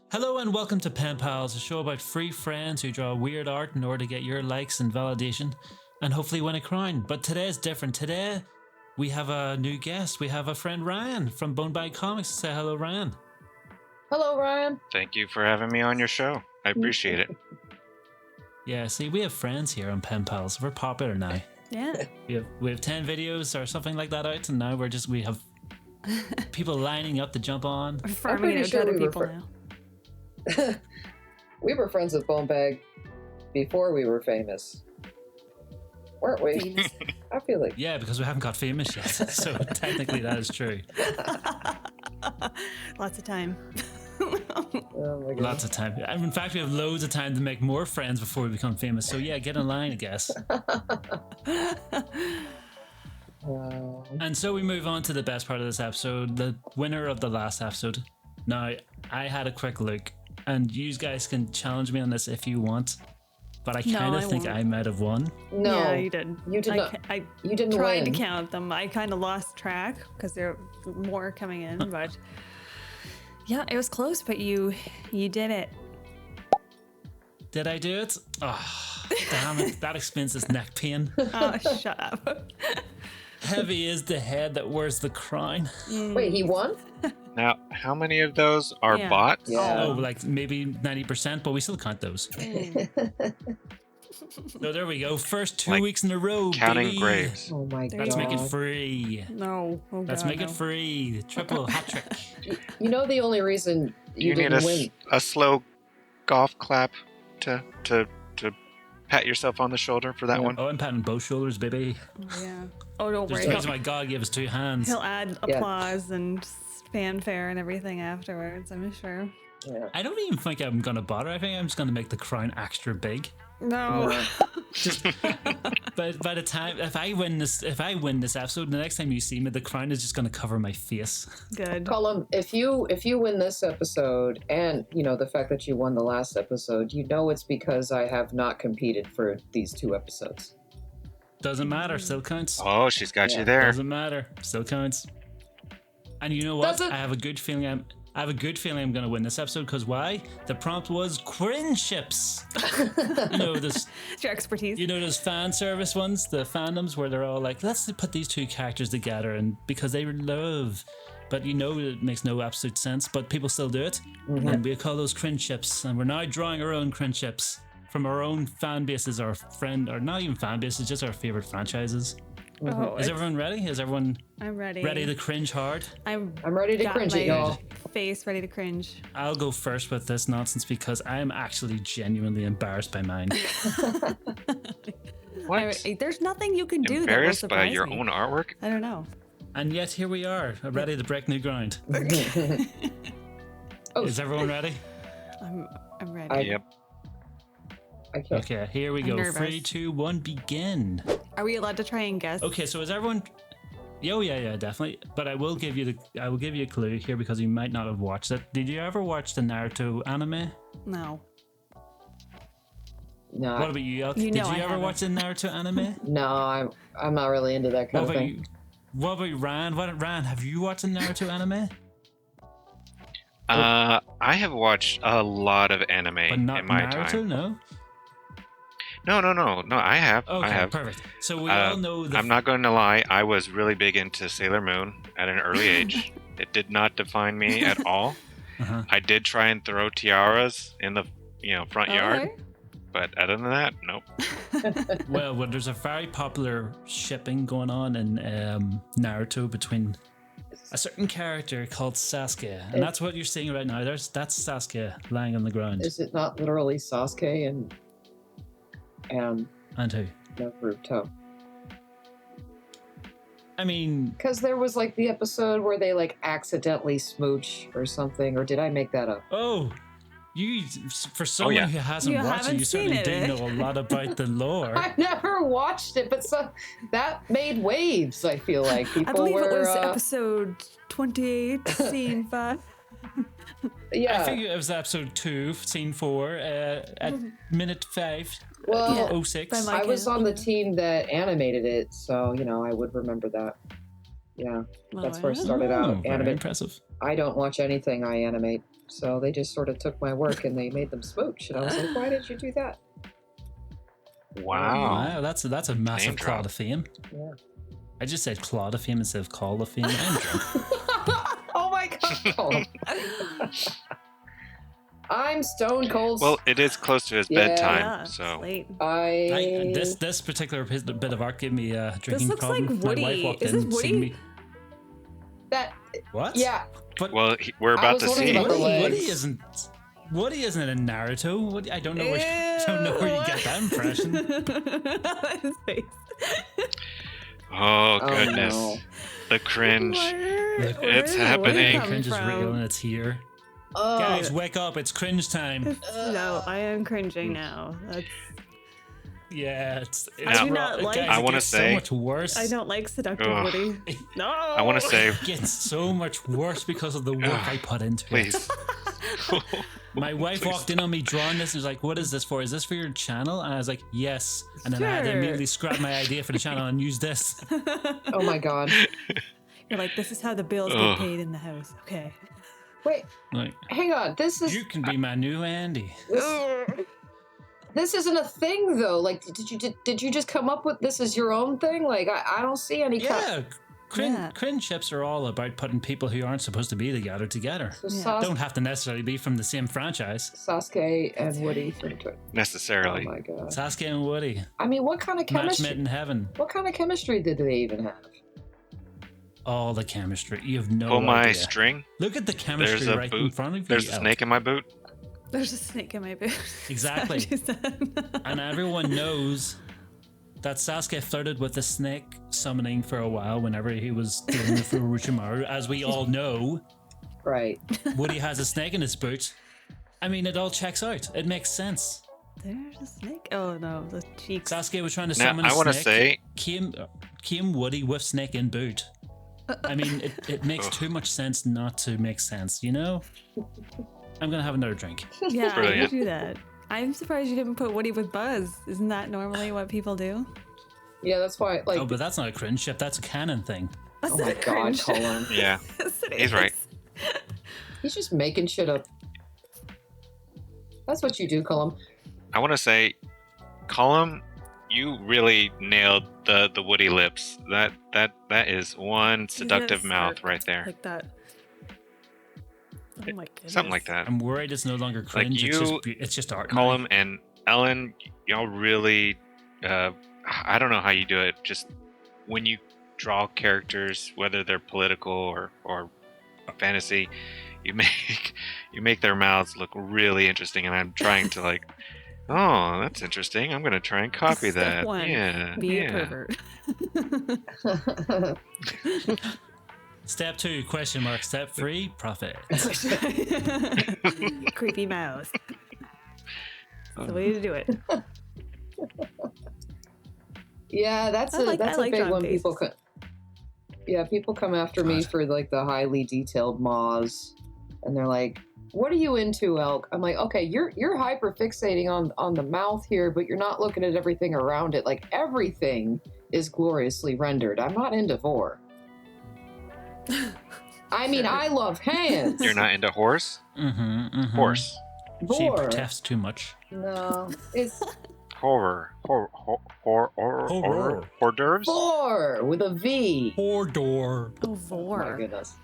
Hello and welcome to Pen Pals, a show about free friends who draw weird art in order to get your likes and validation and hopefully win a crown. But today is different. Today we have a new guest. We have a friend Ryan from BoneBag Comics. Say hello, Ryan. Hello, Ryan. Thank you for having me on your show. I appreciate it. Yeah, see, we have friends here on Pen Pals. We're popular now. Yeah. We have 10 videos or something like that out, and now we have people lining up to jump on. We're farming it out to other people now. We were friends with BoneBag before we were famous, weren't we? Famous. I feel like. Yeah, because we haven't got famous yet, so technically that is true. Lots of time. Oh my God. Lots of time. And in fact, we have loads of time to make more friends before we become famous. So yeah, get in line, I guess. And so we move on to the best part of this episode, the winner of the last episode. Now, I had a quick look, and you guys can challenge me on this if you want, but I kind of think won't. I might have won. No, Yeah, you did. You did not. You didn't tried win. to count them. I kind of lost track because there were more coming in, but yeah, it was close. But you did it. Did I do it? Oh, damn it. That explains this neck pain. Oh, shut up. Heavy is the head that wears the crown. Wait, he won? Now, how many of those are Yeah. bots? Yeah. Oh, like maybe 90%, but we still count those. So there we go. First 2 Like weeks in a row, Counting baby. graves. Oh my There God. Let's you make it go. free. No. Oh, Let's God, make it no. free. Triple hat trick. You know the only reason you You need didn't win. a slow golf clap to pat yourself on the shoulder for that Yeah. one. Oh, I'm patting both shoulders, baby. Yeah. Oh, don't There's worry. the reason why God gave us two hands. He'll add Yeah. applause and fanfare and everything afterwards, I'm sure. Yeah. I don't even think I'm gonna bother. I think I'm just gonna make the crown extra big. No. But by the time if I win this episode, the next time you see me, the crown is just gonna cover my face. Good. Colm, if you win this episode, and you know the fact that you won the last episode, you know it's because I have not competed for these 2 episodes. Doesn't matter, still counts. Oh, she's got Yeah. you there. Doesn't matter, still counts. And you know what? Does it? I have a good feeling I'm gonna win this episode because why? The prompt was cringe ships. You know this. It's your expertise. You know those fan service ones, the fandoms where they're all like, let's put these 2 characters together, and because they love, but you know it makes no absolute sense, but people still do it, and we call those cringe ships, and we're now drawing our own cringe ships from our own fan bases, our friend, or not even fan bases, just our favorite franchises. Oh, Is everyone ready? Is everyone I'm ready. ready to cringe hard? I'm I'm ready to got cringe my it, y'all. face ready to cringe. I'll go first with this nonsense because I am actually genuinely embarrassed by mine. What? There's nothing you can do that will Embarrassed by surprise your me. own artwork? I don't know. And yet here we are, ready to break new ground. Oh, Is everyone ready? I'm ready. I- Yep. I can't. Okay, here we I'm go. nervous. 3, 2, 1, begin. Are we allowed to try and guess? Okay, so is everyone? Oh yeah, definitely. But I will give you a clue here because you might not have watched it. Did you ever watch the Naruto anime? No. No, What about you, Elk? You Did know you I ever haven't. watch the Naruto anime? no, I'm not really into that kind What of about thing. you? What about you, Ryan? Ryan, have you watched the Naruto anime? I have watched a lot of anime But not in my Naruto, time. no? No, I have. Okay, I have. perfect. So we all know the I'm not going to lie. I was really big into Sailor Moon at an early age. It did not define me at all. Uh-huh. I did try and throw tiaras in the front yard, Okay. but other than that, nope. Well, there's a very popular shipping going on in Naruto between a certain character called Sasuke, and that's what you're seeing right now. That's Sasuke lying on the ground. Is it not literally Sasuke and And who? Naruto? I mean, Because there was like the episode where they like accidentally smooch or something, or did I make that up? oh, you for someone yeah. who hasn't You watched it, haven't you certainly seen it. do know a lot about the lore. I never watched it, but that made waves. I feel like people I believe were. it was episode 28, scene 5. Yeah. I think it was episode 2, scene 4, at minute 5. Well, Yeah. 06. By my I was count, on the yeah. team that animated it, so I would remember that. Yeah, that's where it started Oh, out. very Animate. impressive. I don't watch anything I animate. So they just sort of took my work and they made them smooch. And I was like, why did you do that? Wow. Wow, that's a massive Name drop. claw to fame. Yeah. I just said claw to fame instead of call to fame. I'm drunk. Oh my god. I'm stone cold. Well, it is close to his Yeah. bedtime, Yeah, it's so late. This particular bit of art gave me a drinking looks problem. like Woody. My wife walked Is in, this Woody? seen me. that What? yeah. But well, we're I about was to wondering see. about the legs. Woody isn't in Naruto. I don't know. Don't know where you get that impression. His face. Oh goodness, no. the cringe. Look, it's where happening. it come Cringe is from? real and it's here. Oh, Guys, wake up! It's cringe time. No, I am cringing now. That's. Yeah, it's I do raw. not like- Guys, I it wanna gets say- so much worse. I don't like seductive Ugh. Woody. No. I want to say, It gets so much worse because of the work I put into it. please. My wife walked in on me drawing this and was like, "What is this for? Is this for your channel?" And I was like, "Yes." And then I had to Sure. immediately scrap my idea for the channel and use this. oh my god. You're like, this is how the bills Ugh. get paid in the house. Okay. Wait, Like, hang on. This is you can be my new Andy. this isn't a thing though. Like, did you just come up with this as your own thing? Like, I don't see any. Yeah, Yeah. cringe ships are all about putting people who aren't supposed to be together. So Yeah. Don't have to necessarily be from the same franchise. Sasuke and Woody from Oh Necessarily. my god. Sasuke and Woody, I mean, what kind of match made chemistry? in heaven. What kind of chemistry did they even have? All the chemistry. You have no Pull my idea. string. Look at the chemistry There's a right in boot. front of you. There's a Elk. snake in my boot. There's a snake in my boot. Exactly. That's what she said. And everyone knows that Sasuke flirted with the snake summoning for a while whenever he was dealing with Orochimaru. As we all know, Right. Woody has a snake in his boot. I mean, it all checks out. It makes sense. There's a snake. Oh no, the cheeks. Sasuke was trying to Now, summon a I want to snake. say, Came Woody with snake in boot. I mean, it makes too much sense not to make sense, you know? I'm going to have another drink. Yeah, I Brilliant. would do that. I'm surprised you didn't put Woody with Buzz. Isn't that normally what people do? Yeah, that's why. Like, Oh, but that's not a cringe ship. That's a canon thing. That's oh my not god, cringe. Colin. yeah, Yes, it he's is. right. He's just making shit up. That's what you do, Colin. I want to say, Colm, you really nailed the Woody lips. That is one He's gonna seductive mouth start right there. Like that. Oh my goodness. Something like that. I'm worried it's no longer cringe. you, it's just art. now. Colm and Ellen, y'all really, I don't know how you do it. Just when you draw characters, whether they're political or fantasy, you make their mouths look really interesting. And I'm trying to like, oh, that's interesting. I'm gonna try and copy Step that. one, Yeah, Be a yeah. pervert. Step 2, question mark. Step 3, profit. Creepy mouth. That's the way to do it. Yeah, that's I like a big drawing one. faces. People come after me God. for like the highly detailed maws, and they're like, "What are you into, Elk?" I'm like, "Okay, you're hyper fixating on the mouth here, but you're not looking at everything around it. Like everything is gloriously rendered. I'm not into vor. I mean, Sure. I love hands. You're not into horse? Horse. She vor. protests too much. No, it's Horror. Hors d'oeuvres? vor with a V. Hordor. Oh, Oh my vor. goodness.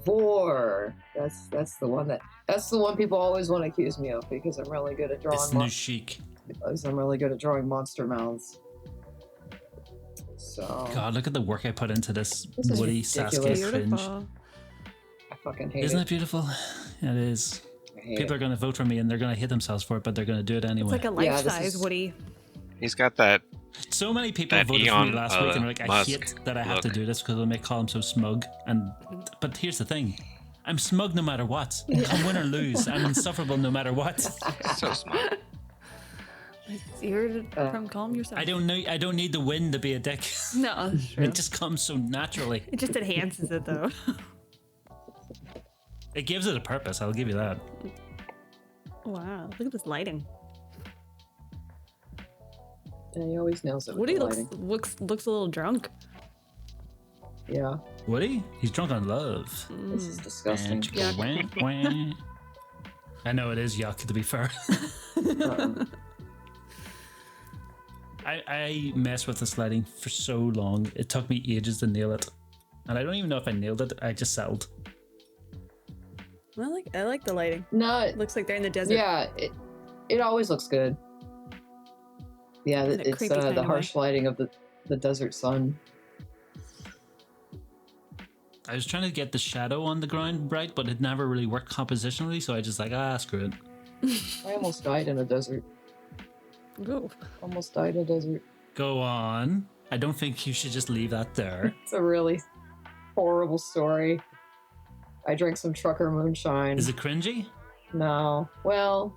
Vor. That's the one people always want to accuse me of because I'm really good at drawing It's new chic. because I'm really good at drawing monster mouths. So God, look at the work I put into this This is Woody ridiculous. Sasuke cringe. Beautiful. I fucking hate Isn't it. it beautiful? It is. I hate People it. are going to vote for me and they're going to hate themselves for it, but they're going to do it It's anyway. like a Yeah, life this size is- Woody. He's got that. So many people That voted for me Eon, last week and were like, I Musk hate that I have to look. do this because it'll make Colm so smug. But here's the thing. I'm smug no matter what. Come win or lose. I'm insufferable no matter what. So smart. You're from Calm yourself. I don't need the win to be a dick. No, that's true. It just comes so naturally. It just enhances it though. It gives it a purpose, I'll give you that. Wow, look at this lighting. Yeah, he always nails it with Woody the looks lighting. looks a little drunk. Yeah, Woody? He's drunk on love. this is disgusting. And wah, wah. I know it is yuck, to be fair. I messed with the sliding for so long. It took me ages to nail it. And I don't even know if I nailed it. I just settled. I like the lighting. No, It looks like they're in the desert. yeah, it always looks good. Yeah, In a it's creepy kind the of harsh lighting of the desert sun. I was trying to get the shadow on the ground bright, but it never really worked compositionally, so I just like, screw it. I almost died in a desert. Ooh. Almost died in a desert. Go on. I don't think you should just leave that there. It's a really horrible story. I drank some trucker moonshine. Is it cringy? No. Well,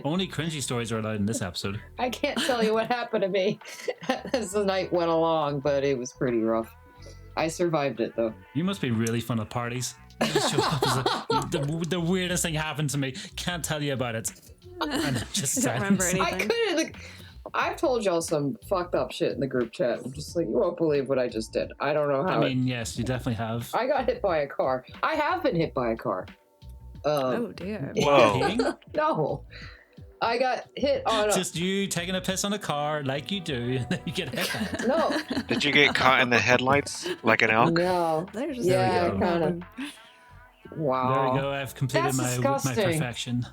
Only cringy stories are allowed in this episode. I can't tell you what happened to me as the night went along, but it was pretty rough. I survived it, though. You must be really fun at parties. You just show up as the weirdest thing happened to me. Can't tell you about it. And just I don't remember silence. I anything. couldn't. I've told y'all some fucked up shit in the group chat. I'm just like, you won't believe what I just did. I don't know how. I mean, yes, you definitely have. I got hit by a car. I have been hit by a car. Oh dear. Whoa. No. I got hit on a... Just you taking a piss on a car like you do, and then you get hit by it. No. Did you get caught in the headlights like an elk? No. There's just Yeah, There we go. kind of. Wow. There we go. I've completed That's my disgusting. perfection.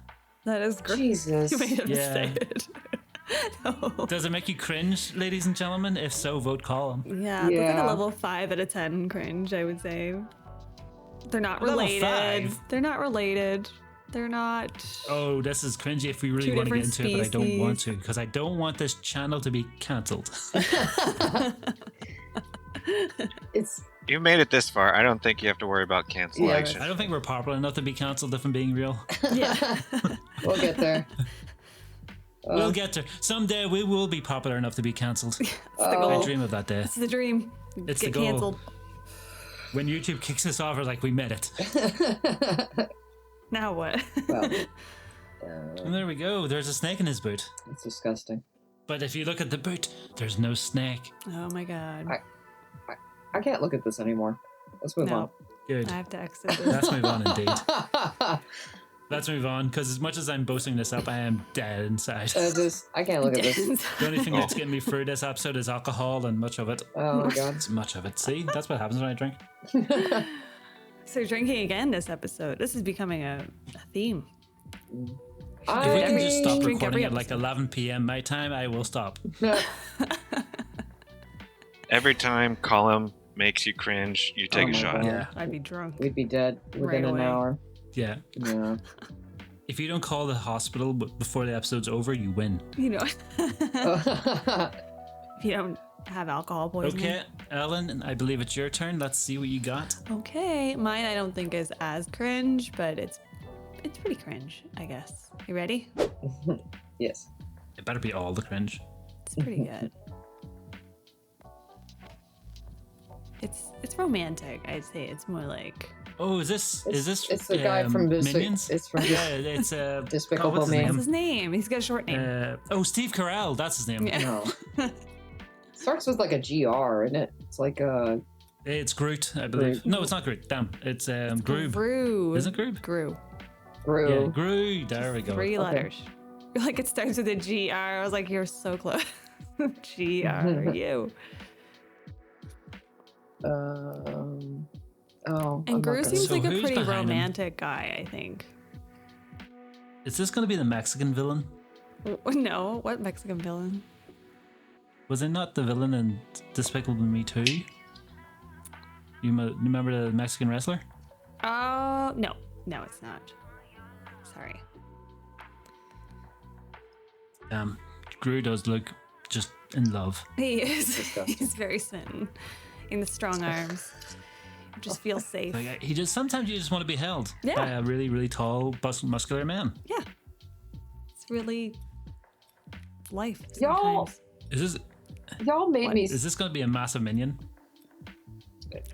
That is great. Jesus. You made him Yeah. say it. No. Does it make you cringe, ladies and gentlemen? If so, vote Colm. Yeah, that's like a Yeah. level 5 out of 10 cringe, I would say. They're not Level related. 5? They're not related. They're not. Oh, this is cringy if we really Two want to get different into it, but I don't want species. to because I don't want this channel to be cancelled. It's You made it this far. I don't think you have to worry about cancellation. I don't think we're popular enough to be cancelled, if I'm being real. Yeah. we'll get there. We'll get there. Someday we will be popular enough to be cancelled. the I goal. dream of that day. It's the dream. It's Get the goal. canceled. When YouTube kicks us off, we're like, we made it. Now what? Well, And there we go. There's a snake in his boot. it's disgusting. But if you look at the boot, there's no snake. Oh my god. I can't look at this anymore. Let's move No. Good. I have to exit this. Let's move on, indeed. on. Let's move on, because as much as I'm boasting this up, I am dead inside. I can't look at this. The only thing that's getting me through this episode is alcohol, and much of it. Oh my god. It's much of it. See, that's what happens when I drink. So drinking again this episode. This is becoming a theme. If we can just stop drink recording every at like episode. 11 p.m. my time, I will stop. Every time Colm makes you cringe, you take Oh a my shot. God. Yeah, I'd be drunk. We'd be dead within Right an away. hour. yeah. Yeah. If you don't call the hospital before the episode's over, you win. You know, Oh. if you don't have alcohol poisoning. Okay, Ellen, I believe it's your turn. Let's see what you got. Okay, mine I don't think is as cringe, but it's pretty cringe, I guess. You ready? Yes. It better be all the cringe. It's pretty good. It's romantic. I'd say it's more like Oh, is this It's the guy from Minions? It's from Yeah, it's Despicable what's his Me. what's name? his name? He's got a short name. Steve Carell. That's his name. Yeah. No. Starts with like a GR, isn't it? It's like a It's Groot, I believe. Groot. No, it's not Groot. Damn, it's Groob. Gru. Isn't it Groob? Gru. Gru. Yeah, Groot. There we go. 3 Okay. letters. Like it starts with a GR. I was like, you're so close. GRU. Oh. And Gru seems So like a who's pretty behind him? romantic guy, I think. Is this going to be the Mexican villain? No, what Mexican villain? Was it not the villain in Despicable Me 2? You remember the Mexican wrestler? Oh, no. No, it's not. Sorry. Gru does look just in love. He is. Disgusting. He's very smitten in the strong arms. You just feel safe. Like he just sometimes you just want to be held Yeah. by a really, really tall, muscular man. Yeah. It's really life. Y'all- Sometimes. Is Y'all made me. this going to be a massive minion?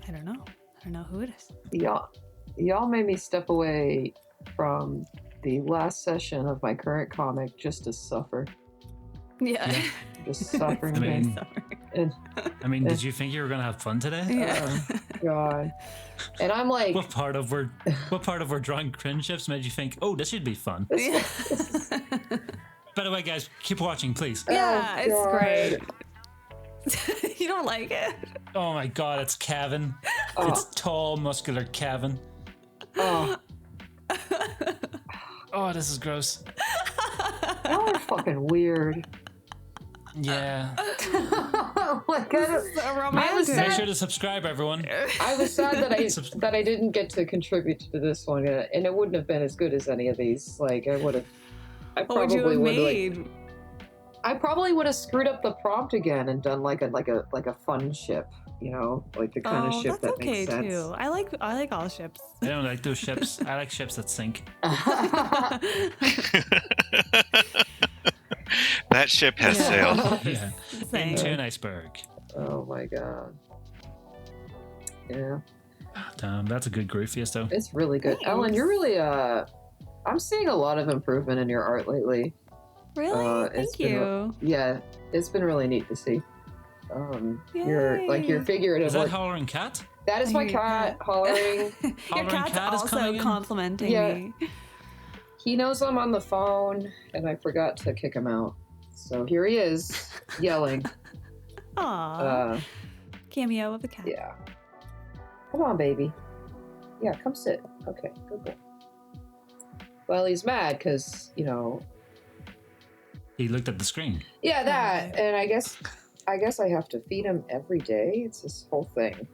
I don't know. I don't know who it is. Y'all made me step away from the last session of my current comic just to suffer. Yeah. Just suffering. I mean, And I mean, did you think you were going to have fun today? Yeah. god. And I'm like, What part of our drawing cringe ships made you think, oh, this should be fun? Yeah. By the way, guys, keep watching, please. Yeah, it's God. great. You don't like it? Oh my god, it's Kevin. It's tall, muscular Kevin. Oh, Oh, this is gross. y'all are fucking weird. Yeah. Oh my god. So romantic. Make sure to subscribe, everyone. I was sad that I didn't get to contribute to this one, and it wouldn't have been as good as any of these. Like I would have. I What would you probably have would made? like. I probably would have screwed up the prompt again and done like a fun ship. You know, like the kind of ship that's that okay makes sense. too. I like all ships. I don't like those ships. I like ships that sink. That ship has sailed. Yeah. Same. Into an iceberg. Oh my god. Yeah, Damn, that's a good groove face, though. it's really good. Ellen, you're really I'm seeing a lot of improvement in your art lately. Really? It's Thank been you. Yeah, it's been really neat to see. Your like your Yay. figurative Is that work. Hollering Cat? That is my Your cat hollering. Your Hollering cat's cat is also coming in? complimenting Yeah. me. He knows I'm on the phone, and I forgot to kick him out. So here he is, yelling. Aw. Uh, Cameo of the cat. yeah. Come on, baby. Yeah, come sit. Okay, good boy. Well, he's mad because, you know. He looked at the screen. Yeah, that. And I guess I have to feed him every day. It's this whole thing.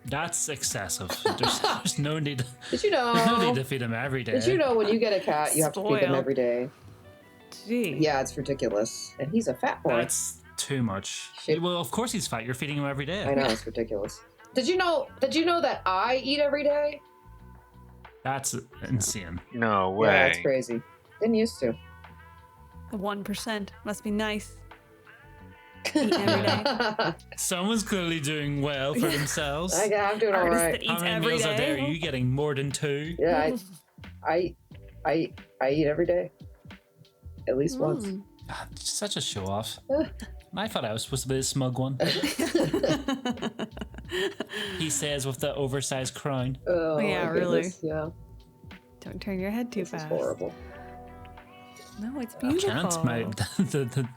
That's excessive. There's no need. Did you know? There's no need to feed him every day. Did you know when you get a cat, you have to feed them Spoiled. every day? Gee. Yeah, it's ridiculous. And he's a fat boy. That's too much. Shit. Well, of course he's fat. You're feeding him every day. I know, it's ridiculous. Did you know that I eat every day? That's insane. No Yeah, way. it's crazy. Didn't used to. The 1% must be nice. Eating every day. Someone's clearly doing well for themselves. I'm doing all Artist right. that eats How many every meals a day day. are you getting? More than 2? Yeah, I eat every day. At least once. Mm. Ah, such a show off. I thought I was supposed to be the smug one. He says with the oversized crown. Oh, Yeah, my really. goodness, yeah, Don't turn your head too this is fast. horrible. No, it's I beautiful. can't.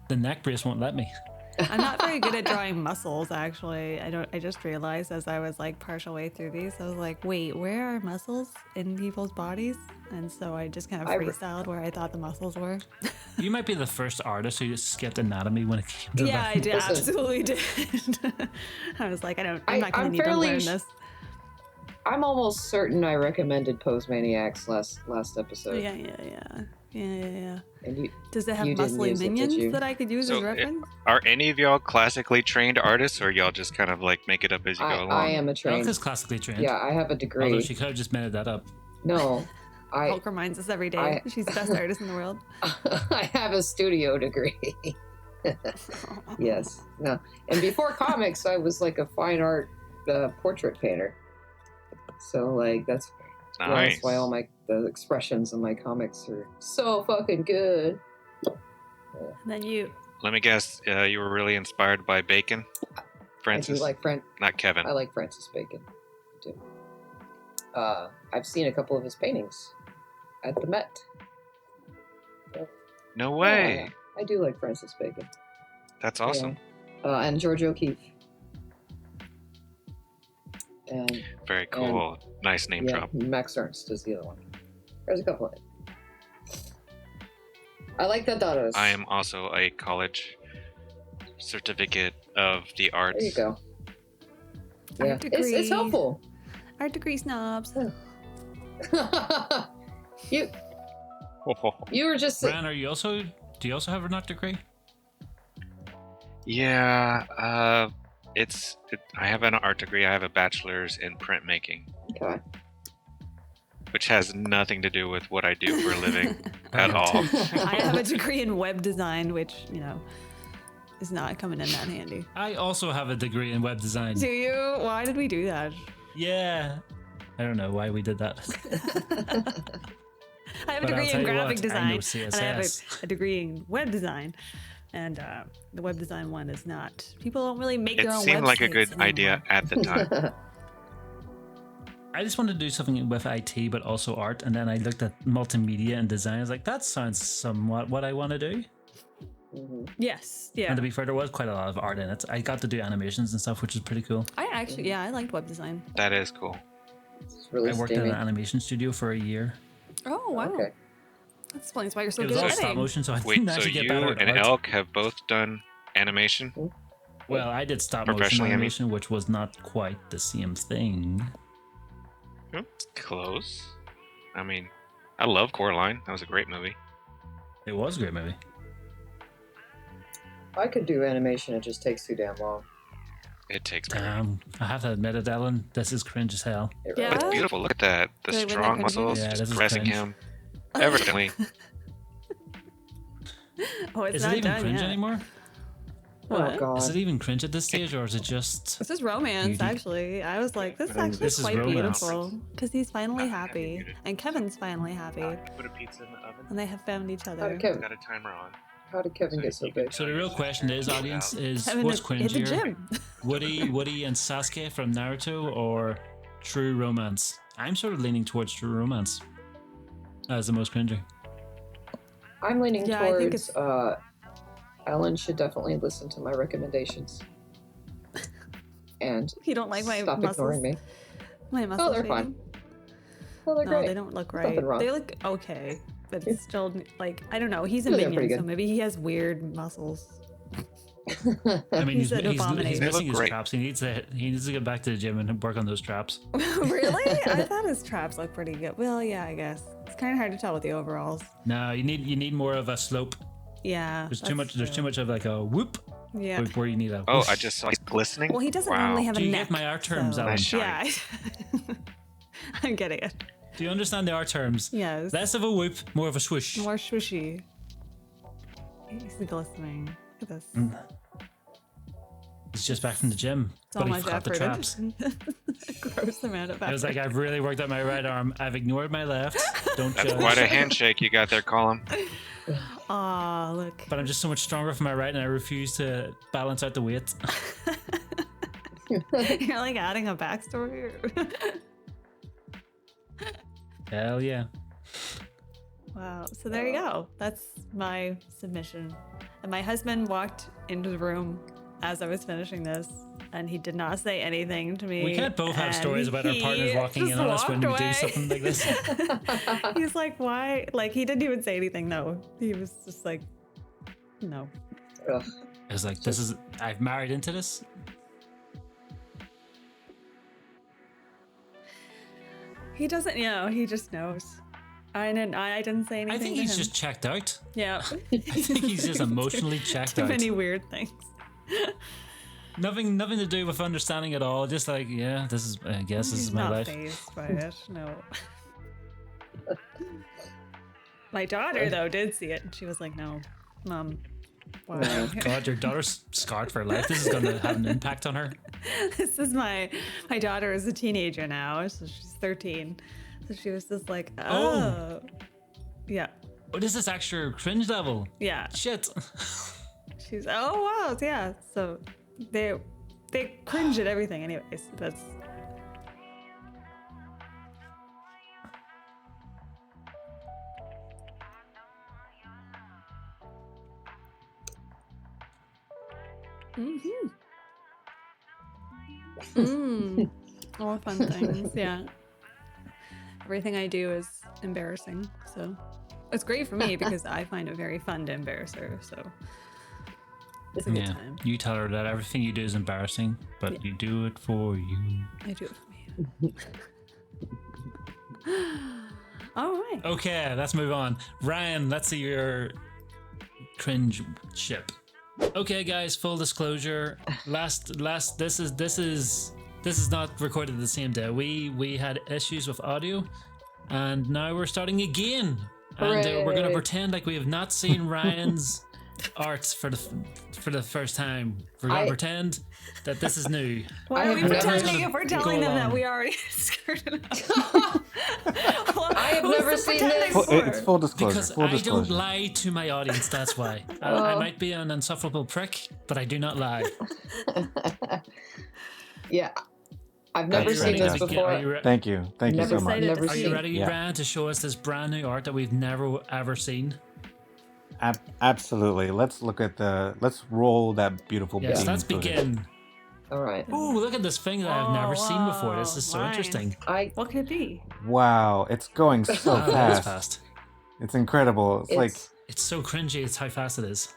The neck brace won't let me. I'm not very good at drawing muscles, actually. I just realized as I was like partial way through these, I was like, wait, where are muscles in people's bodies? And so I just kind of freestyled where I thought the muscles were. You might be the first artist who skipped anatomy when it came to Yeah, that. I did. Listen. Absolutely did. I was like, I'm not I'm going to need to fairly learn sh- this. I'm almost certain I recommended Pose Maniacs last episode. Yeah. And you, Does it have You didn't muscly use it, did minions you? that I could use So as reference? Are any of y'all classically trained artists, or y'all just kind of like make it up as you go along? I am a trained. Elka's classically trained. Yeah, I have a Although degree. she could have just made that up. No, Hulk reminds us every day. She's the best artist in the world. I have a studio degree. Yes. No. And before comics, I was like a fine art portrait painter. So like that's Nice. why all the expressions in my comics are so fucking good. And then you. Let me guess, you were really inspired by Bacon? I Francis? do like Not Kevin. I like Francis Bacon. I do. I've seen a couple of his paintings at the Met. No way. Yeah, I do like Francis Bacon. That's awesome. Yeah. And George O'Keeffe. And Very cool. Nice name yeah, drop. Max Ernst is the other one. There's a couple of it. I like the Dados. I am also a college certificate of the arts. There you go. Art Yeah, it's degree. helpful. Art degree snobs. you were just Bran, do you also have an art degree? Yeah, I have an art degree. I have a bachelor's in printmaking, okay. which has nothing to do with what I do for a living at all. I have a degree in web design, which, is not coming in that handy. I also have a degree in web design. Do you? Why did we do that? Yeah. I don't know why we did that. I have a But I'll degree tell in you graphic what, I know design, and I have CSS. a degree in web design. And the web design one is not. People don't really make It their own seemed like a websites good idea anymore. at the time. I just wanted to do something with IT, but also art. And then I looked at multimedia and design. I was like, that sounds somewhat what I want to do. Yes. Yeah. And to be fair, there was quite a lot of art in it. I got to do animations and stuff, which is pretty cool. I liked web design. That is cool. It's really I worked in an animation studio for a year. Oh, wow. Okay. That explains why you're so It good was all at stop editing. motion, so I Wait, didn't so actually get you better at and art. Elk have both done animation? Well, I did stop motion Professionally, I mean. animation, which was not quite the same thing. It's close. I mean, I love Coraline. That was a great movie. It was a great movie. I could do animation. It just takes too damn long. It takes I have to admit it, Ellen. This is cringe as hell. It Yeah. It's beautiful. Look at that. The Wait, when strong they're cringing? muscles Yeah, this just is pressing cringe. him. Everything. Oh, it's Is it not even done cringe yet. anymore? Oh What? god. Is it even cringe at this stage, or is it just? This is romance, Beauty. actually. I was like, this is actually This is quite romance. beautiful. Because he's finally have you happy. muted? And Kevin's finally happy. Put a pizza in the oven. And they have found each other. Got a timer on. How did Kevin get so big? So the real question is, audience, is Kevin what's hit the cringier, gym. Woody and Sasuke from Naruto, or True Romance? I'm sort of leaning towards True Romance as the most cringy. I'm leaning Yeah, I think towards Ellen should definitely listen to my recommendations. And You don't like my stop muscles? ignoring me. My muscles. they're fine. Well, they're No, great. they don't look There's nothing right. wrong. They look okay. But it's still, like, I don't know. He's a Yeah, they're minion, pretty so good. maybe he has weird muscles. I mean, He's he's, an abomination. missing They look his great. traps. He needs to get back to the gym and work on those traps. Really? I thought his traps looked pretty good. Well, yeah, I guess. It's kind of hard to tell with the overalls. No, you need more of a slope. Yeah. There's too much of like a whoop Yeah. where you need a. Oh, whoosh. I just saw it glistening. Well, he doesn't wow. normally have Do a you neck. get my art terms, Alan? Nice shine. Yeah. I'm getting it. Do you understand the art terms? Yes. Less of a whoop, more of a swoosh. More swooshy. He's glistening. Look at this. He's just back from the gym, It's all but he much forgot the effort. traps. Gross amount of effort. I was like, I've really worked out my right arm. I've ignored my left. Don't That's judge. quite a handshake you got there, Colm. Aw, look. But I'm just so much stronger for my right, and I refuse to balance out the weight. You're like adding a backstory. Hell yeah. Wow. So there you go. That's my submission. And my husband walked into the room as I was finishing this, and he did not say anything to me. We can't both have and stories about our he partners walking in just on us when we walked do away. something like this. He's like, why? Like, he didn't even say anything, though. He was just like, no. Ugh. I was like, I've married into this. He doesn't, he just knows. I didn't say anything I think to he's him. just checked out. Yeah. I think he's just emotionally checked Too out. many weird things. Nothing to do with understanding at all. Just like, yeah, I guess this is my Not life. fazed by it, no. My daughter, though, did see it, and she was like, no, Mom, why? God, your daughter's scarred for life. This is going to have an impact on her. This is my daughter is a teenager now, so she's 13. So she was just like, oh. Yeah, What is this extra cringe level? yeah. Shit. She's, oh, wow, yeah. So they cringe at everything anyways. That's... Mm-hmm. All fun things, yeah. Everything I do is embarrassing, so it's great for me because I find it very fun to embarrass her. So it's a good Yeah, time. you tell her that everything you do is embarrassing, but you do it for you. I do it for me. All right. Okay, let's move on. Ryan, let's see your cringe ship. Okay, guys, full disclosure. This is not recorded the same day. We had issues with audio, and now we're starting again. And we're gonna Hooray. pretend like we have not seen Ryan's art for the first time. We're gonna pretend that this is new. Why I are we have never- pretending if we're telling Go them that along. we already skirted up? I have never seen this. It's full disclosure. Because Full I don't disclosure. lie to my audience, that's why. I might be an insufferable prick, but I do not lie. Yeah. I've never Are you seen ready? this Are before. you Thank you so Never- much. excited to never Are see you it. ready, Yeah. Ryan, to show us this brand new art that we've never ever seen? Absolutely. Let's roll that beautiful Yes, beginning let's footage. begin. All right. Ooh, look at this thing that I've never seen before. This whoa, is so Ryan. interesting. What could it be? Wow, it's going so Oh, that is fast. fast. It's incredible. It's It's so cringy. It's how fast it is.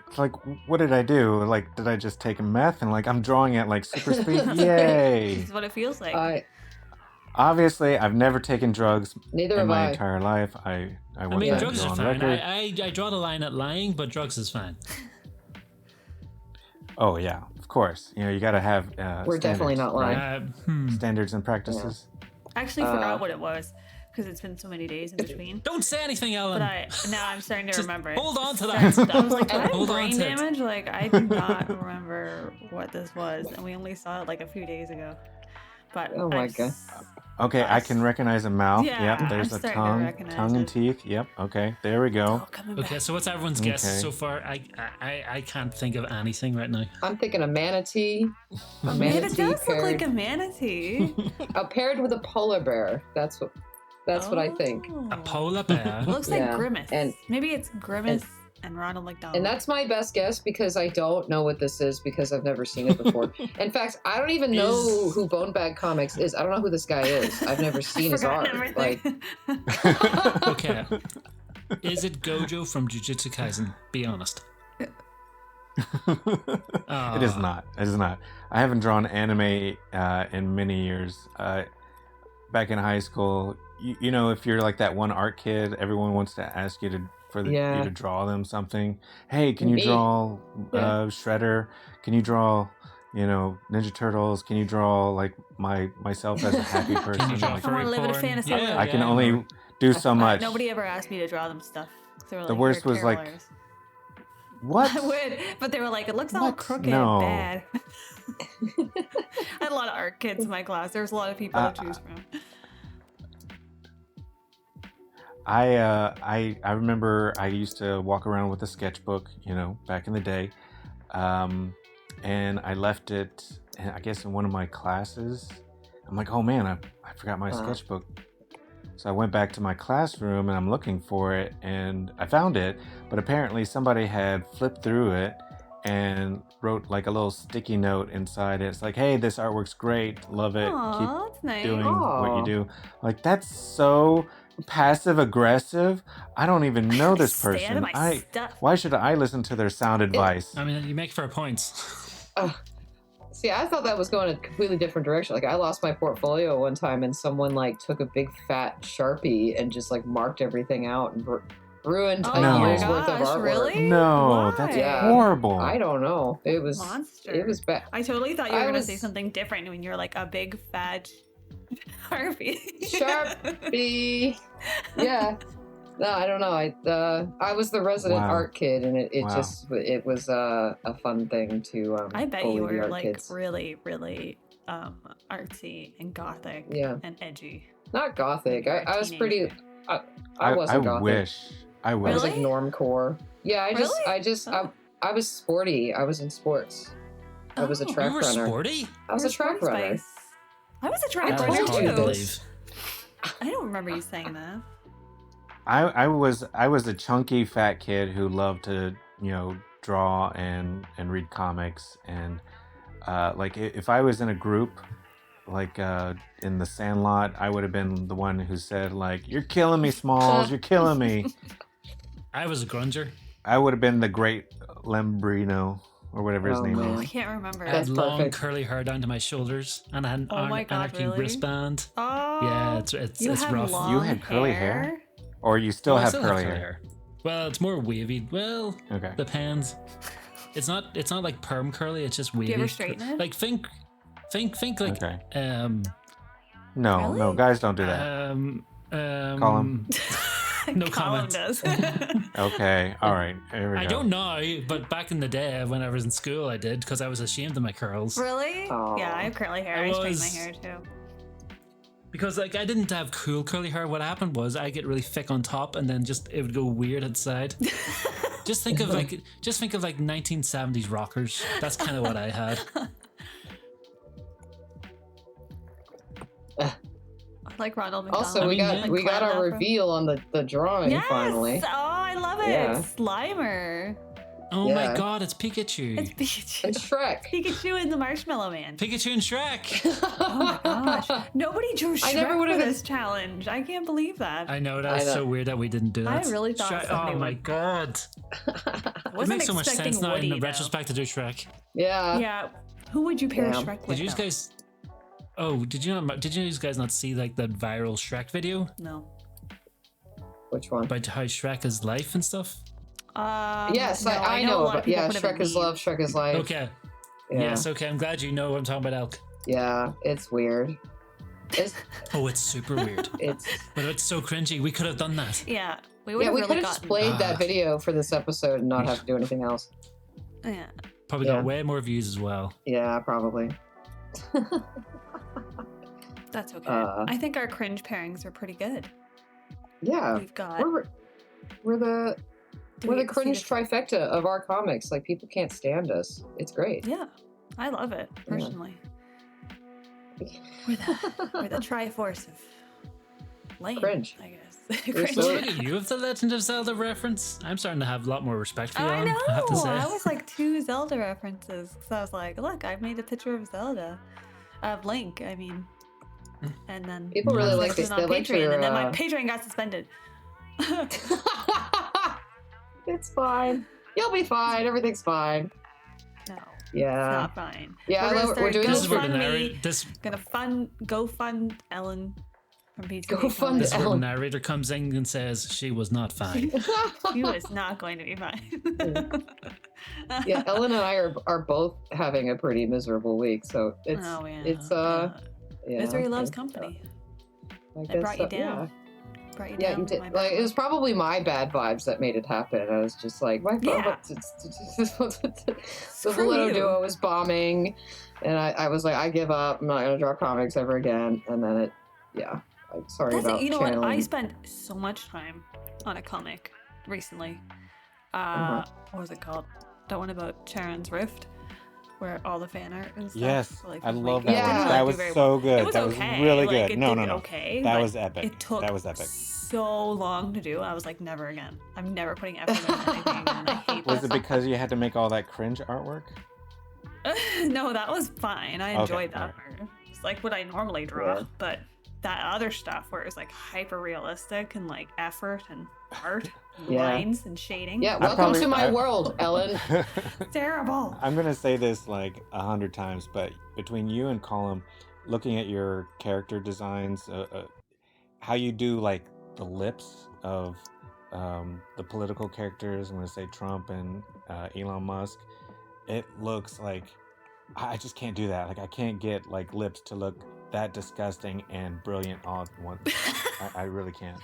It's like, what did I do? Like, did I just take a meth and like I'm drawing at like super speed? Yay! This is what it feels like. Obviously, I've never taken drugs neither in have my I. entire life. I I want mean, that to drugs go are on fine. record. I draw the line at lying, but drugs is fine. Oh yeah, of course. You know, you got to have We're definitely not lying. right? Standards and practices. I actually forgot what it was because it's been so many days in between. Don't say anything, Ellen. But now I'm starting to Just remember it. hold on to I that. was like, did I have Hold on brain to it. damage? Like, I do not remember what this was, and we only saw it like a few days ago. But Oh my God. Okay, I can recognize a mouth. Yeah, Yep, there's I'm a starting to tongue, recognize tongue and it. teeth. Yep. Okay, there we go. coming Okay, back. so what's everyone's guess Okay. so far? I can't think of anything right now. I'm thinking a manatee. A Man, manatee it does look like paired, a manatee. paired with a polar bear. That's what I think. A polar bear. It looks Yeah, like Grimace. and- Maybe it's Grimace and Ronald McDonald. And that's my best guess because I don't know what this is because I've never seen it before. In fact, I don't even know who BoneBag Comics is. I don't know who this guy is. I've never seen his art. Forgotten Like, everything. Okay. Is it Gojo from Jujutsu Kaisen? Be honest. It is not. It is not. I haven't drawn anime in many years. Back in high school, you know, if you're like that one art kid, everyone wants to ask you Yeah. you to draw them something. Hey, can you Me. draw Yeah. Shredder? Can you draw, you know, Ninja Turtles? Can you draw like myself as a happy person? Can you draw Like, I wanna live in a porn? fantasy Yeah, world. I can yeah. only do so much. Nobody ever asked me to draw them stuff. They were The like, worst "You're was, like, terrible artist." What? I would, but they were like, it looks all What? crooked No. and bad. I had a lot of art kids in my class. There was a lot of people to choose from. I remember I used to walk around with a sketchbook, you know, back in the day, and I left it, I guess, in one of my classes. I'm like, oh man, I forgot my sketchbook. So I went back to my classroom and I'm looking for it, and I found it, but apparently somebody had flipped through it and wrote like a little sticky note inside it. It's like, hey, this artwork's great, love it, Aw, that's nice. keep doing what Aw. you do. Like, that's so passive aggressive. I don't even know this Stay out of person. my stuff. Why should I listen to their sound advice? I mean, you make fair points. see, I thought that was going a completely different direction. Like, I lost my portfolio one time, and someone like took a big fat Sharpie and just like marked everything out and ruined Oh a No. year's worth of gosh, artwork. really? No, that's Why? horrible. I don't know. It was Monster. It was bad. I totally thought you were I going to was- say something different when you're like a big fat Harvey. Sharpie. Yeah. No, I don't know. I was the resident Wow. art kid, and it Wow. just it was a fun thing to. I bet bully you the were art like kids. really, really artsy and gothic Yeah. and edgy. Not gothic. I was pretty. Teenager. I wasn't gothic. I I wish. was like Really? normcore. Yeah, Really? I was sporty. I was in sports. I was a Oh. track You were runner. sporty? I was a track Sports runner. Spice. I was a track I That told is runner hard to you too. believe. I don't remember you saying that. I was a chunky fat kid who loved to, you know, draw and read comics, and like if I was in a group like in the Sandlot, I would have been the one who said like, "You're killing me, Smalls, you're killing me." I was a grunger. I would have been the great Lembrino or whatever his Oh, name man. Oh, I was. can't remember. I had That's long perfect. curly hair down to my shoulders, and I had an Oh my God, anarchy really? wristband. Oh, Yeah, it's you have rough. long You had curly hair? Or you still Oh, I have curly have hair? Well, it's more wavy. Well, Okay. depends. It's not like perm curly. It's just wavy. you ever straighten it? Like think like Okay. um No, guys don't do that. Colm. No Colin comment. does. Okay. All right. Here we go. I don't know, but back in the day when I was in school, I did because I was ashamed of my curls. Really? Aw. Yeah, I have curly hair. I I straighten my was- hair too. Because like I didn't have cool curly hair. What happened was I get really thick on top, and then just it would go weird at the side. Just think of like 1970s rockers. That's kind of what I had. like Ronald McDonald. Also, we got like got clown a afro. reveal on the drawing Yes! finally. Oh, I love it. Yeah. Slimer. Oh Yeah. my god, it's Pikachu. It's Pikachu. And Shrek. Pikachu and the Marshmallow Man. Pikachu and Shrek. Oh my gosh. Nobody drew Shrek I never would for have. this challenge. I can't believe that. I know, I that's know. so weird that we didn't do that. I really thought Shrek, somebody oh my would. god. It Wasn't makes so much expecting sense now Woody, in though. retrospect to do Shrek. Yeah. Yeah. Who would you pair Yeah. Shrek with? Did you though? guys? Oh, did you guys not see like that viral Shrek video No. Which one? about how Shrek is life and stuff? Yes, no, I a know. lot of But people yeah, put him in Shrek is memes. love. Shrek is life. Okay. Yeah. Yes. Okay. I'm glad you know what I'm talking about, Elk. Yeah. It's weird. It's Oh, it's super weird, it's. but it's so cringy. We could have done that. Yeah. We would Yeah, have we really could have just gotten. played Ah. that video for this episode and not have to do anything else. Yeah. Probably Yeah. got way more views as well. Yeah, probably. That's okay. Uh, I think our cringe pairings are pretty good. Yeah. We've got. We're the do we're we the get to see cringe trifecta of our comics. Like people can't stand us. It's great. Yeah. I love it personally. We're the Triforce of lame, Cringe. I guess. You're Cringe. so- So look at you with the Legend of Zelda reference. I'm starting to have a lot more respect for you. I Alan, know. I have to say. I was like 2 Zelda references because I was like, look, I've made a picture of Zelda, of Link. I mean, and then People really Yeah. like posted this. on They like Patreon, your. and then my Patreon got suspended. It's fine. You'll be fine. Everything's fine. No, it's Yeah. not fine. Yeah, We're gonna we're start doing This is where the GoFundMe. narrator. Gonna fund Ellen from Pizza. Go fund This is where the Ellen. narrator comes in and says she was not fine. She was not going to be fine. Yeah, Ellen and I are both having a pretty miserable week, so it's Oh, yeah. it's yeah. Misery loves it's, company. I It guess brought you so, down. Brought you Yeah, down you to did. my Like it bed. was probably my bad vibes that made it happen. I was just like, my Yeah. the Screw Valeto you. duo was bombing, and I was like, I give up. I'm not gonna draw comics ever again. And then I'm sorry That's about it. You know what? I channeling. spent so much time on a comic recently. What was it called? That one about Charon's Rift, where all the fan art and stuff. Yes, like, I was love like- that Yeah. one. didn't That do was very so well. good. It was That okay. was really like, good. It No, did no, no. Okay, That but was epic. It took That was epic. so long to do. I was like, never again. I'm never putting effort into anything again. I hate Was this. it because you had to make all that cringe artwork? No, that was fine. I Okay, enjoyed that alright. part. Just like what I normally draw. Yeah. But that other stuff where it was like hyper realistic and like effort and art and Yeah. lines and shading. Yeah, welcome to my world, Ellen. Terrible. I'm gonna say this like 100 times, but between you and Colm, looking at your character designs, how you do like the lips of the political characters, I'm gonna say Trump and Elon Musk, it looks like I just can't do that. Like I can't get like lips to look that disgusting and brilliant all at once. I really can't.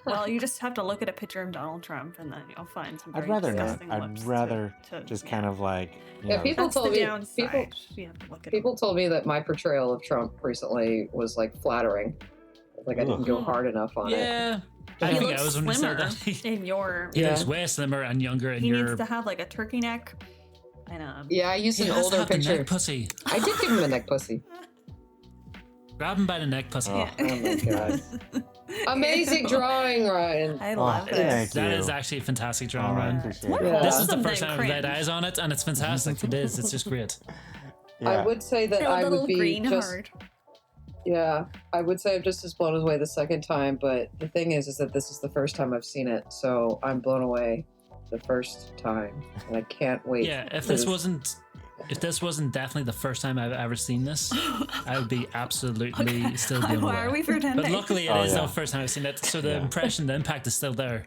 Well, you just have to look at a picture of Donald Trump and then you'll find some I'd very rather not. disgusting I'd lips rather to just yeah. kind of like, you Yeah, know, people That's told the me downside. You have to look at people told me that my portrayal of Trump recently was like flattering. Like I didn't Ugh. go hard enough on it. Yeah, I He think looks I was when you said slimmer that. in your. He Yeah. looks way slimmer and younger, and He you're. needs to have like a turkey neck. I know. Yeah, I used He an has to older have the picture. neck pussy. I did give him a neck pussy. Grab him by the neck pussy. Oh. Oh my god. Amazing drawing, Ryan. I Oh, love thank this. That you. is actually a fantastic drawing, Oh, I Ryan. appreciate What it. Yeah. This is the Something first time I've laid cringe. eyes on it, and it's fantastic. It is. It's just great. Yeah. I would say that A I little would be green just heart. yeah. I would say I'm just as blown away the second time, but the thing is that this is the first time I've seen it, so I'm blown away the first time, and I can't wait. Yeah, if for this wasn't definitely the first time I've ever seen this, I would be absolutely still blown Why are away. we pretending? But luckily, it is Oh, yeah. the first time I've seen it, so the Yeah. impression, the impact is still there.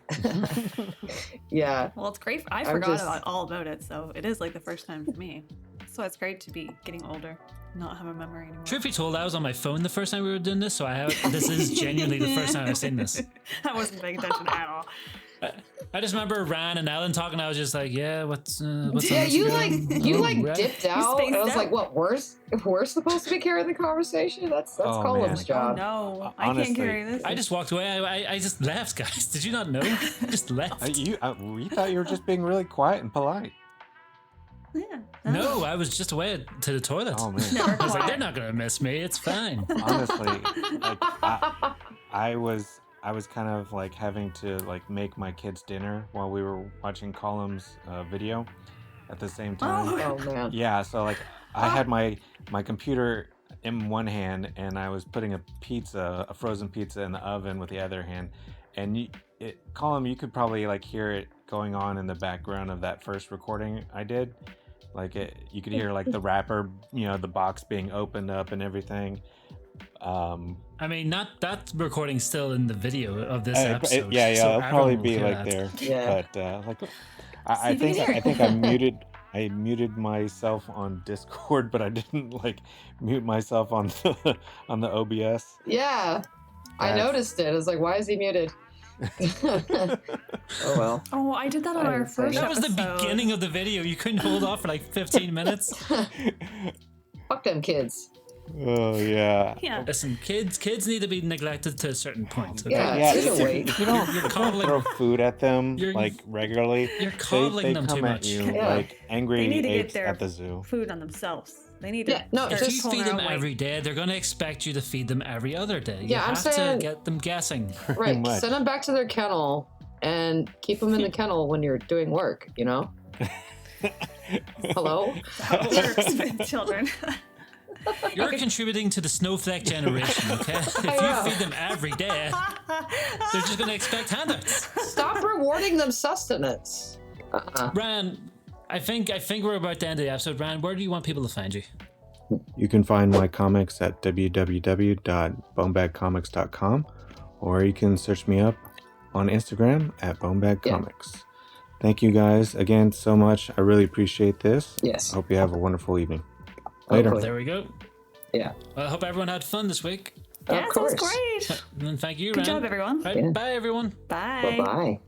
Yeah, Well, it's great. I I'm forgot just- all about it, so it is like the first time for me. So it's great to be getting older, not have a memory anymore. Truth be told, I was on my phone the first time we were doing this, so this is genuinely the first time I've seen this. I wasn't paying attention at all. I just remember Ryan and Ellen talking. I was just like, "Yeah, what's on yeah. You Instagram? you Oh, like right. dipped out, and I was spaced like, out. "What? We're supposed to be carrying the conversation? That's Oh, Colum's man. job." Oh no, I Honestly, can't carry this. I just walked away. I just left, guys. Did you not know? I just left. We thought you were just being really quiet and polite. Yeah. No, I was just away to the toilet. Oh man. I was like, they're not gonna miss me. It's fine. Honestly, like I was kind of like having to like make my kids dinner while we were watching Colm's video at the same time. Oh man. Yeah, so like I had my computer in one hand and I was putting a frozen pizza in the oven with the other hand, and Colm, you could probably like hear it going on in the background of that first recording I did. Like you could hear like the wrapper, the box being opened up and everything. I mean, not that recording still in the video of this episode. Yeah, so it'll probably everyone will be hear like that. there. Yeah. But like, I think I muted myself on Discord, but I didn't like mute myself on the OBS. Yeah. I noticed it. I was like, why is he muted? Oh well. Oh, I did that on our first That was the episode. beginning of the video. You couldn't hold off for like 15 minutes. Fuck them kids. Oh yeah. Yeah. Listen, kids need to be neglected to a certain point. Okay? Yeah. Yeah, Either way. if you don't coddling- throw food at them You're- like regularly, You're they coddling them come too at much. you Yeah. like angry They need to get apes their at the zoo. food on themselves. They need to. Yeah, no, start If you pulling feed them their own weight. every day, they're going to expect you to feed them every other day. You Yeah, I'm have saying- to get them guessing. Right. much. Send them back to their kennel and keep them in the kennel when you're doing work, Hello? How it works with children. You're contributing to the snowflake generation, okay? If Yeah. you feed them every day, they're just going to expect handouts. Stop rewarding them sustenance. Ran, I think we're about to end the episode. Ran, where do you want people to find you? You can find my comics at www.bonebagcomics.com, or you can search me up on Instagram at bonebagcomics. Thank you guys again so much. I really appreciate this. Yes. I hope you have a wonderful evening. Later. Hopefully. There we go. Yeah. Well, I hope everyone had fun this week. Yeah, Of it was course. great. And thank you, Good Ran. job, everyone. Right, Yeah. bye, everyone. Bye. Bye-bye.